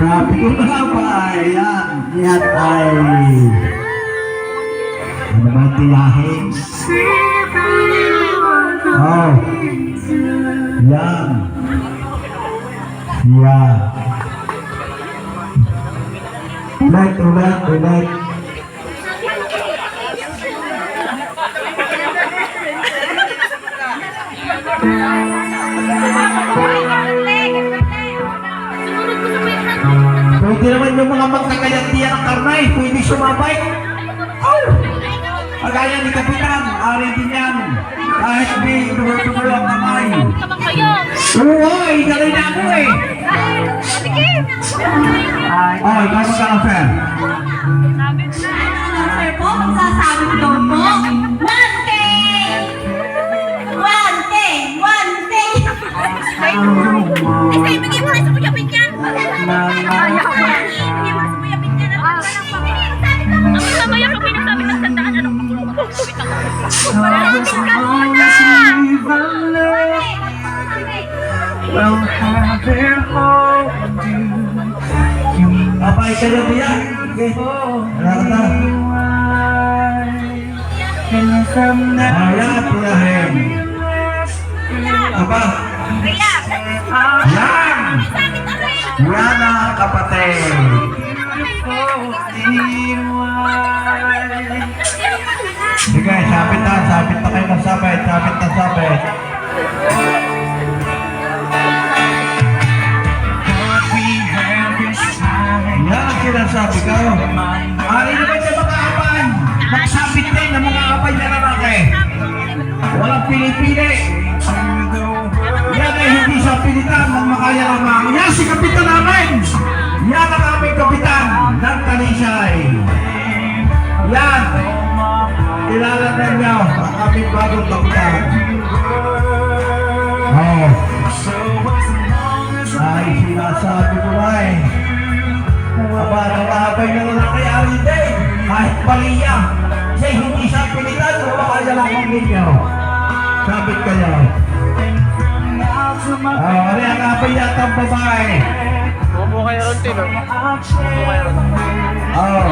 Sabi ko na ba, yan. Yan ay... Ano ba tiyahin? Oh. Yan. Yan. Ulit. Pwede naman yung mga magkakayat diyan ng karnay, pwede sumabay. Oh! Kagaya ni Kapitan, ari din yan. Kahit may dulo-dulo ang kamay. Oo, igalay na ako eh. Oh, ikaw magkakafer. Sir po, magsasabi ko daw po. One thing! Ay, sa'yo, bigay mo na sa kuyapin yan. Bigay mo na sa kuyapin yan. Ang mamaya ko pinasabi ng sandaan, anong makulong ako. Maraming ka muna! Well, have it hold you. Apay ka na biya. Okay. Wala ka na. Ayan, tiyahin. Aba. Yan! Yan ang kapatid. Sige, sabit na kayo ng sabit. Yan ang sinasabi ko. Ari naman yung mga apay. Magsabit din ng mga apay na lalaki. Walang pinipili. Yan ay hindi sa pilitan ng makaya lamang. Yan si Kapitan namin. Yan ang aming Kapitan ng Talisay. Yan. Kilala na niyo ang aming bagong Kapitan. Oh. Ay, sinasabi ko na eh. Aba, nakapay na lalaki ari din. Kahit paliya. Siya hindi sa pilitan ng makaya lamang ninyo. Sabit kayo. Ari ang kapay yata ang babae. Bobo kayo ron, Tino. Bobo kayo ron.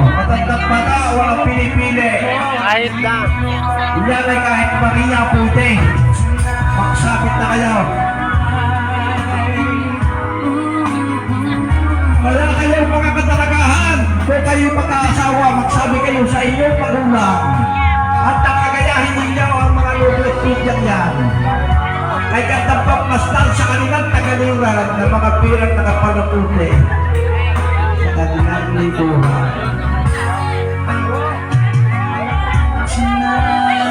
Matandang bata, walang pinipili. Kahit na. Yan ay kahit Maria puti. Magsabit na kayo. Wala kayong mga katalagahan. Kung kayo magkaasawa, magsabi kayo sa inyong magulang. At nakagayahin ninyo ang mga lubot-pidyang yan. Ay katapang mastal sa kanilang tagaliran na mga pirang nakapangaputi sa kanilang libuhan.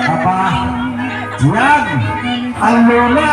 Aba, yan ang lula.